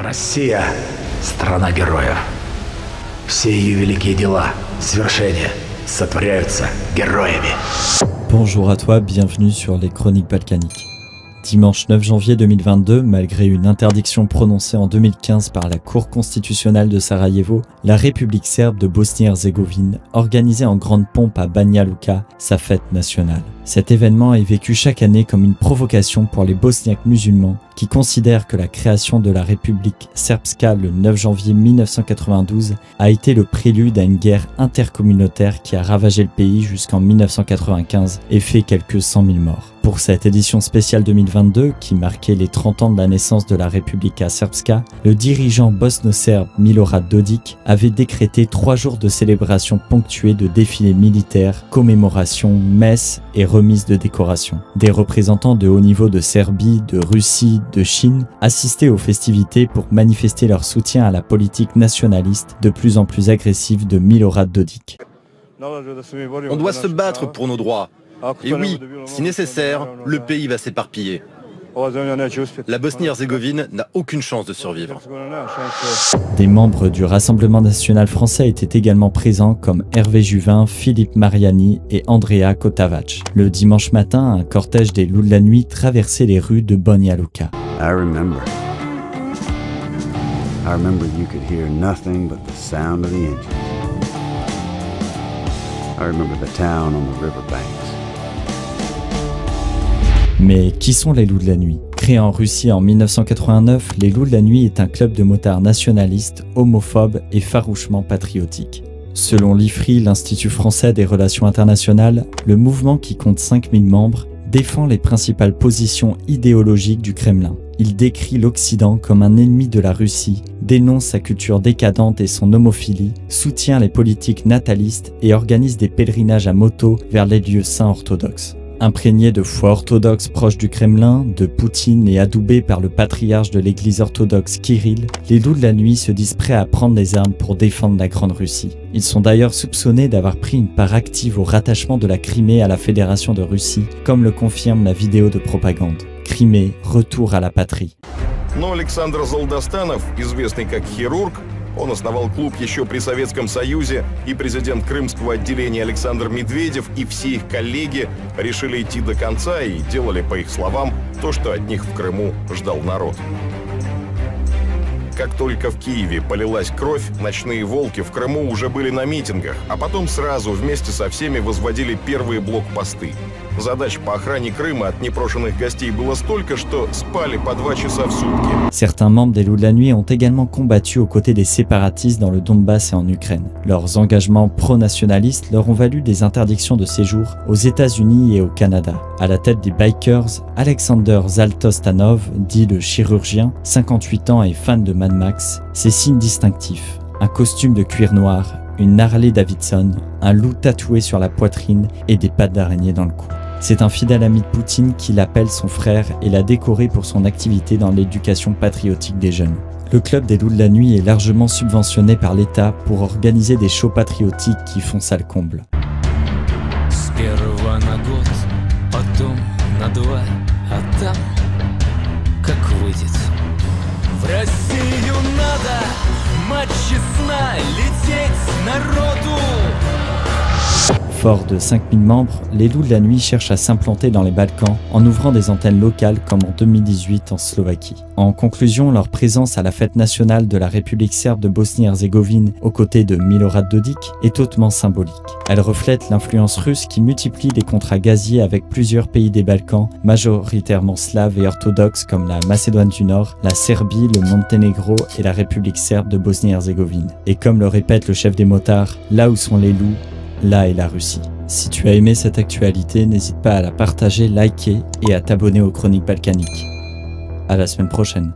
Россия – страна героев. Все ее великие дела, свершения сотворяются героями. Bonjour à toi, bienvenue sur les Chroniques Balkaniques. Dimanche 9 janvier 2022, malgré une interdiction prononcée en 2015 par la Cour constitutionnelle de Sarajevo, la République serbe de Bosnie-Herzégovine organisait en grande pompe à Banja Luka sa fête nationale. Cet événement est vécu chaque année comme une provocation pour les Bosniaques musulmans qui considèrent que la création de la République Srpska le 9 janvier 1992 a été le prélude à une guerre intercommunautaire qui a ravagé le pays jusqu'en 1995 et fait quelques 100 000 morts. Pour cette édition spéciale 2022, qui marquait les 30 ans de la naissance de la Republika Srpska, le dirigeant bosno-serbe Milorad Dodik avait décrété 3 jours de célébration ponctués de défilés militaires, commémorations, messes et remises de décorations. Des représentants de haut niveau de Serbie, de Russie, de Chine assistaient aux festivités pour manifester leur soutien à la politique nationaliste de plus en plus agressive de Milorad Dodik. On doit se battre pour nos droits. Et oui, si nécessaire, le pays va s'éparpiller. La Bosnie-Herzégovine n'a aucune chance de survivre. Des membres du Rassemblement national français étaient également présents comme Hervé Juvin, Philippe Mariani et Andrea Kotavac. Le dimanche matin, un cortège des loups de la nuit traversait les rues de Banja Luka. I remember you could hear nothing but the sound of the engine. I remember the town on the riverbanks. Mais qui sont les Loups de la Nuit? Créé en Russie en 1989, les Loups de la Nuit est un club de motards nationalistes, homophobes et farouchement patriotiques. Selon l'IFRI, l'Institut français des relations internationales, le mouvement qui compte 5000 membres défend les principales positions idéologiques du Kremlin. Il décrit l'Occident comme un ennemi de la Russie, dénonce sa culture décadente et son homophilie, soutient les politiques natalistes et organise des pèlerinages à moto vers les lieux saints orthodoxes. Imprégnés de foi orthodoxe proche du Kremlin, de Poutine et adoubés par le patriarche de l'église orthodoxe Kirill, les Loups de la Nuit se disent prêts à prendre des armes pour défendre la Grande Russie. Ils sont d'ailleurs soupçonnés d'avoir pris une part active au rattachement de la Crimée à la Fédération de Russie, comme le confirme la vidéo de propagande. Crimée, retour à la patrie. Но Александр Золдостанов, известный как хирург, он основал клуб еще при Советском Союзе, и президент крымского отделения Александр Медведев и все их коллеги решили идти до конца и делали, по их словам, то, что от них в Крыму ждал народ. Как только в Киеве полилась кровь, ночные волки в Крыму уже были на митингах, а потом сразу вместе со всеми возводили первые блокпосты. Задач по охране Крыма от непрошенных гостей было столько, что спали по 2 часа в сутки. Certains membres des Loups de la Nuit ont également combattu aux côtés des séparatistes dans le Donbass et en Ukraine. Leurs engagements pro-nationalistes leur ont valu des interdictions de séjour aux États-Unis et au Canada. À la tête des bikers, Alexander Zaltostanov, dit le chirurgien, 58 ans et fan de Mad Max, ses signes distinctifs, un costume de cuir noir, une Harley Davidson, un loup tatoué sur la poitrine et des pattes d'araignée dans le cou. C'est un fidèle ami de Poutine qui l'appelle son frère et l'a décoré pour son activité dans l'éducation patriotique des jeunes. Le club des Loups de la Nuit est largement subventionné par l'État pour organiser des shows patriotiques qui font salle comble. Fort de 5000 membres, les Loups de la Nuit cherchent à s'implanter dans les Balkans en ouvrant des antennes locales comme en 2018 en Slovaquie. En conclusion, leur présence à la fête nationale de la République serbe de Bosnie-Herzégovine aux côtés de Milorad Dodik est hautement symbolique. Elle reflète l'influence russe qui multiplie les contrats gaziers avec plusieurs pays des Balkans, majoritairement slaves et orthodoxes comme la Macédoine du Nord, la Serbie, le Monténégro et la République serbe de Bosnie-Herzégovine. Et comme le répète le chef des motards, là où sont les loups, là est la Russie. Si tu as aimé cette actualité, n'hésite pas à la partager, liker et à t'abonner aux Chroniques Balkaniques. À la semaine prochaine.